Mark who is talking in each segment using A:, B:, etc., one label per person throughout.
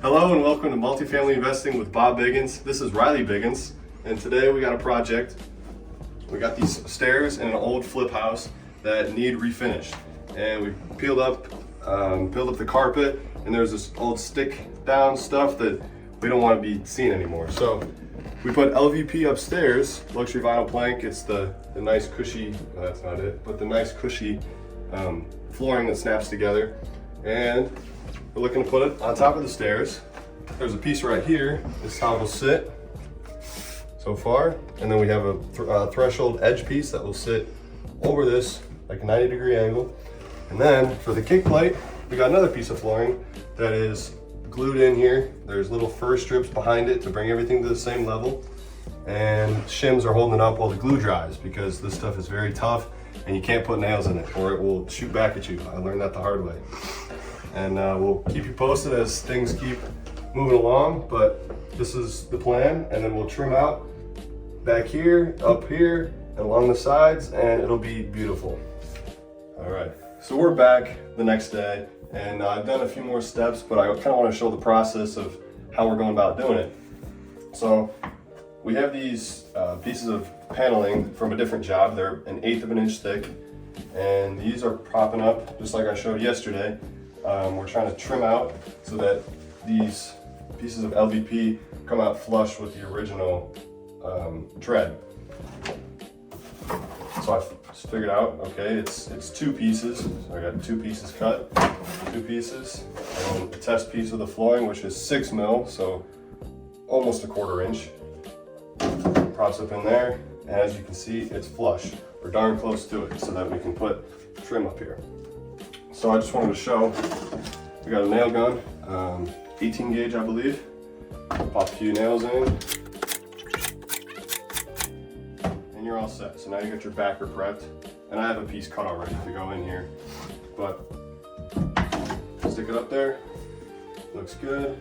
A: Hello and welcome to Multifamily Investing with Bob Biggins. This is Riley Biggins, and today we got a project. We got these stairs in an old flip house that need refinished, and we peeled up the carpet, and there's this old stick down stuff that we don't want to be seen anymore. So we put LVP upstairs, luxury vinyl plank. It's the nice cushy, well, that's not it, but the nice cushy flooring that snaps together, and we're looking to put it on top of the stairs. There's a piece right here. This is how it will sit so far. And then we have a threshold edge piece that will sit over this, like a 90-degree angle. And then for the kick plate, we got another piece of flooring that is glued in here. There's little fur strips behind it to bring everything to the same level. And shims are holding it up while the glue dries, because this stuff is very tough and you can't put nails in it or it will shoot back at you. I learned that the hard way. And we'll keep you posted as things keep moving along, but this is the plan. And then we'll trim out back here, up here, and along the sides, and it'll be beautiful. All right, so we're back the next day, and I've done a few more steps, but I kind of want to show the process of how we're going about doing it. So we have these pieces of paneling from a different job. They're 1/8 of an inch thick, and these are propping up just like I showed yesterday. We're trying to trim out so that these pieces of LVP come out flush with the original tread. So I just figured out, okay, it's 2 pieces. So I got 2 pieces cut, 2 pieces, and the test piece of the flooring, which is 6 mil, so almost a 1/4 inch. Props up in there, and as you can see, it's flush. We're darn close to it so that we can put trim up here. So I just wanted to show, we got a nail gun, 18 gauge I believe. Pop a few nails in, and you're all set. So now you got your backer prepped, and I have a piece cut already to go in here, but stick it up there, looks good.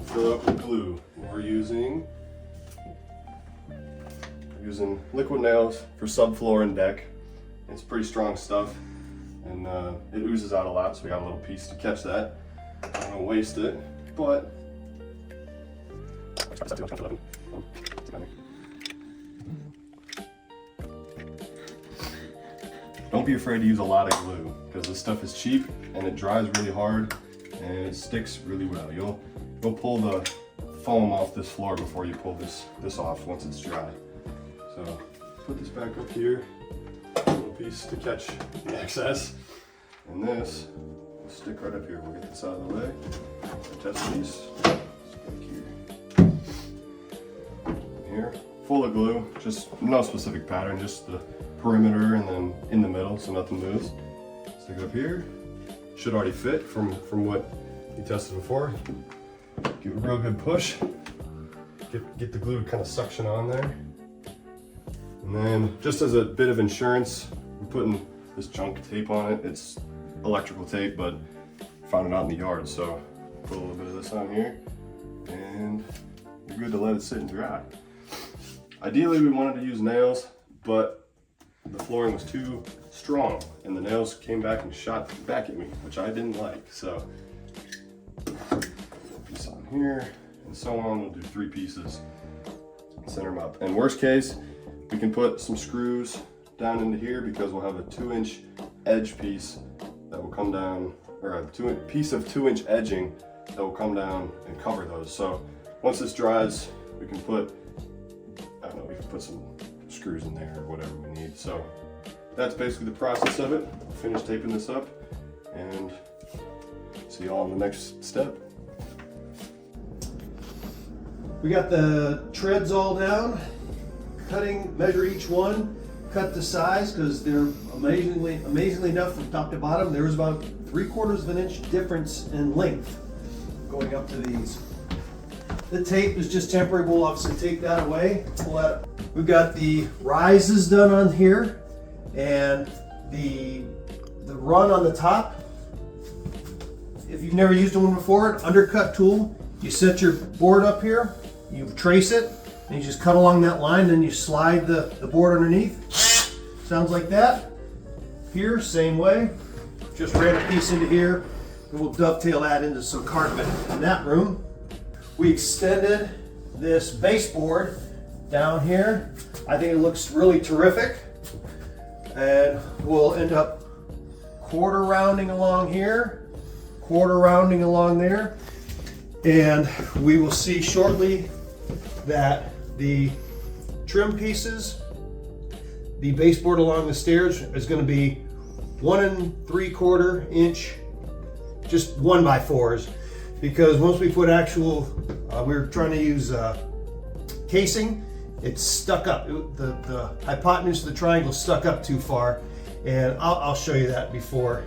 A: Fill it up with glue. We're using liquid nails for subfloor and deck. It's pretty strong stuff. And it oozes out a lot, so we got a little piece to catch that. I don't want to waste it, but don't be afraid to use a lot of glue, because this stuff is cheap and it dries really hard and it sticks really well. You'll pull the foam off this floor before you pull this off once it's dry. So put this back up here. Piece to catch the excess, and this will stick right up here. We'll get this out of the way. The test piece, here, full of glue, just no specific pattern, just the perimeter and then in the middle so nothing moves. Stick it up here. Should already fit from what you tested before. Give it a real good push. Get the glue to kind of suction on there. And then just as a bit of insurance, we're putting this junk tape on it. It's electrical tape, but found it out in the yard. So put a little bit of this on here, and you're good to let it sit and dry. Ideally, we wanted to use nails, but the flooring was too strong, and the nails came back and shot back at me, which I didn't like. So piece on here, and so on. We'll do 3 pieces, center them up. And worst case, we can put some screws down into here, because we'll have a 2-inch edge piece that will come down, or a piece of 2-inch edging that will come down and cover those. So once this dries, we can put, I don't know, we can put some screws in there or whatever we need. So that's basically the process of it. We'll finish taping this up and see you all in the next step.
B: We got the treads all down. Measure each one, cut the size, because they're amazingly enough from top to bottom, there was about 3/4 of an inch difference in length going up to these. The tape is just temporary. We'll obviously take that away. Pull that. We've got the rises done on here, and the run on the top. If you've never used one before, an undercut tool. You set your board up here, you trace it, and you just cut along that line, then you slide the board underneath. Sounds like that. Here, same way. Just ran a piece into here, And we'll dovetail that into some carpet in that room. We extended this baseboard down here. I think it looks really terrific. And we'll end up quarter rounding along here, quarter rounding along there. And we will see shortly that the trim pieces, the baseboard along the stairs is going to be 1 3/4 inch, just 1x4s, because once we put actual, we're trying to use casing, it's stuck up. The hypotenuse of the triangle stuck up too far, and I'll show you that before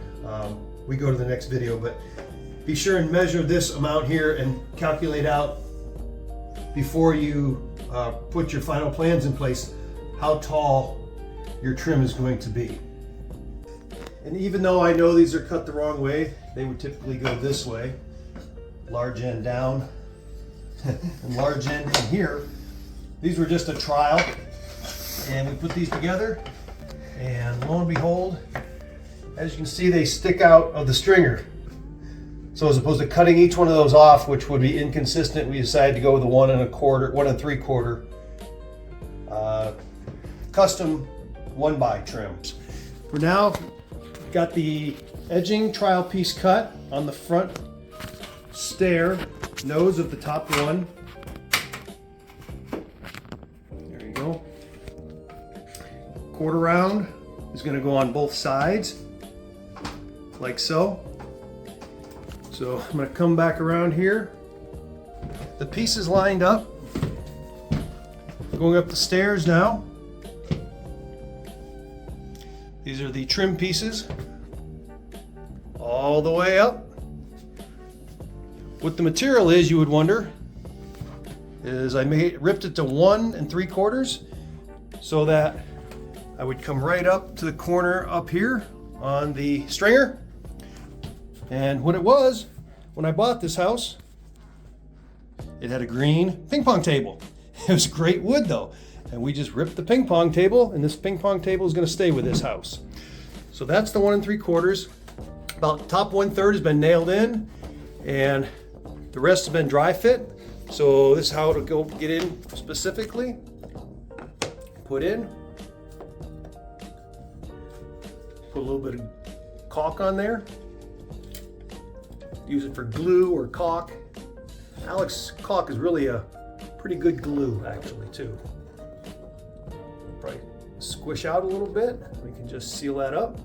B: we go to the next video. But be sure and measure this amount here and calculate out before you put your final plans in place how tall your trim is going to be. And even though I know these are cut the wrong way, they would typically go this way, large end down and large end in here. These were just a trial, and we put these together, and lo and behold, as you can see, they stick out of the stringer. So as opposed to cutting each one of those off, which would be inconsistent, we decided to go with the 1 3/4 custom 1x trims. For now, got the edging trial piece cut on the front stair nose of the top one. There you go. Quarter round is going to go on both sides, like so. So I'm going to come back around here. The pieces lined up. Going up the stairs now. These are the trim pieces all the way up. What the material is, you would wonder, is I ripped it to 1 3/4 so that I would come right up to the corner up here on the stringer. And what it was, when I bought this house, it had a green ping pong table. It was great wood though. And we just ripped the ping pong table, and this ping pong table is going to stay with this house. So that's the 1 3/4. About top 1/3 has been nailed in, and the rest has been dry fit. So this is how it'll go get in specifically. Put in. Put a little bit of caulk on there. Use it for glue or caulk. Alex caulk is really a pretty good glue actually too. Probably squish out a little bit. We can just seal that up.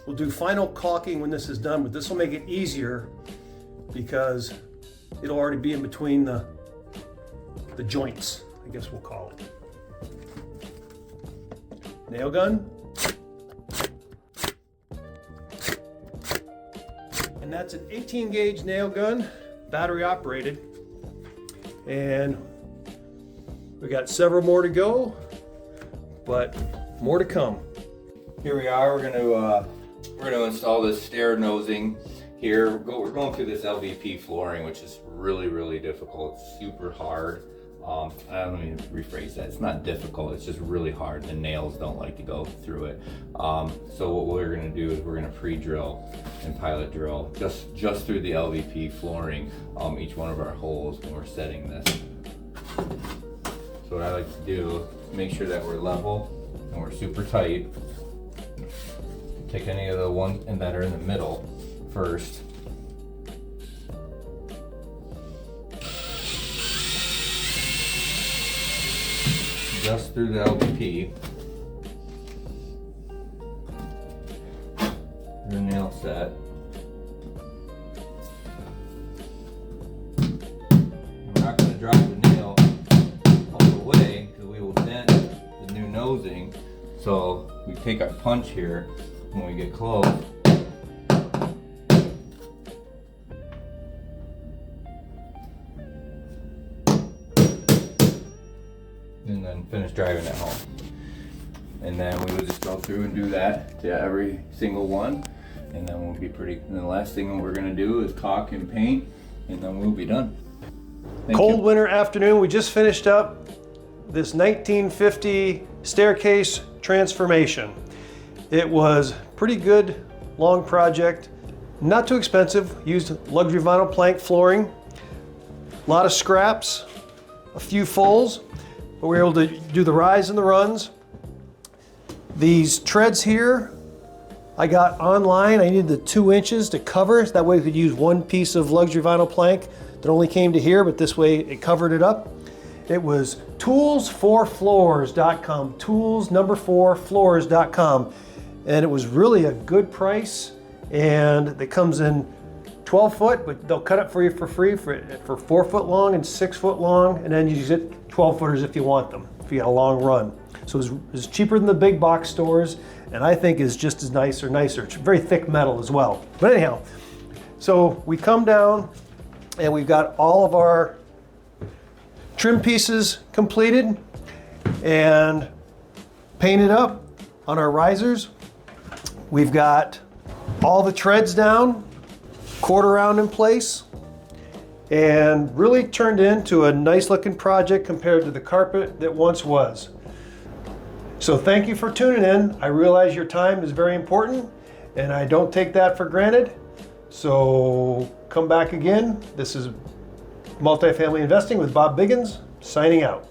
B: We'll do final caulking when this is done, but this will make it easier because it'll already be in between the joints, I guess we'll call it. Nail gun. And that's an 18 gauge nail gun, battery operated. And we got several more to go, but more to come.
C: Here we are. We're going to install this stair nosing here. We're going through this LVP flooring, which is really difficult. It's super hard. Let me rephrase that. It's not difficult. It's just really hard. The nails don't like to go through it. So what we're going to do is we're going to pre-drill and pilot drill just through the LVP flooring each one of our holes when we're setting this. So what I like to do is make sure that we're level and we're super tight. Take any of the ones that are in the middle first. Just through the LVP. The nail set. We're not going to drive the nail all the way because we will dent the new nosing. So we take our punch here when we get close. And then finish driving it home. And then we would just go through and do that to every single one. And then we'll be and the last thing we're gonna do is caulk and paint, and then we'll be done.
B: Cold winter afternoon, we just finished up this 1950 staircase transformation. It was pretty good, long project, not too expensive, used luxury vinyl plank flooring, a lot of scraps, a few fulls, but we were able to do the rise and the runs. These treads here, I got online. I needed the 2 inches to cover, so that way we could use one piece of luxury vinyl plank that only came to here, but this way it covered it up. It was toolsforfloors.com, tools4floors.com, and it was really a good price, and it comes in 12 foot, but they'll cut it for you for free for 4 foot long and 6 foot long, and then you get 12 footers if you want them, if you got a long run. So it's cheaper than the big box stores, and I think is just as nice or nicer. It's very thick metal as well. But anyhow, so we come down and we've got all of our trim pieces completed and painted up on our risers. We've got all the treads down, quarter round in place, and really turned into a nice looking project compared to the carpet that once was. So thank you for tuning in. I realize your time is very important and I don't take that for granted. So come back again. This is Multifamily Investing with Bob Biggins, signing out.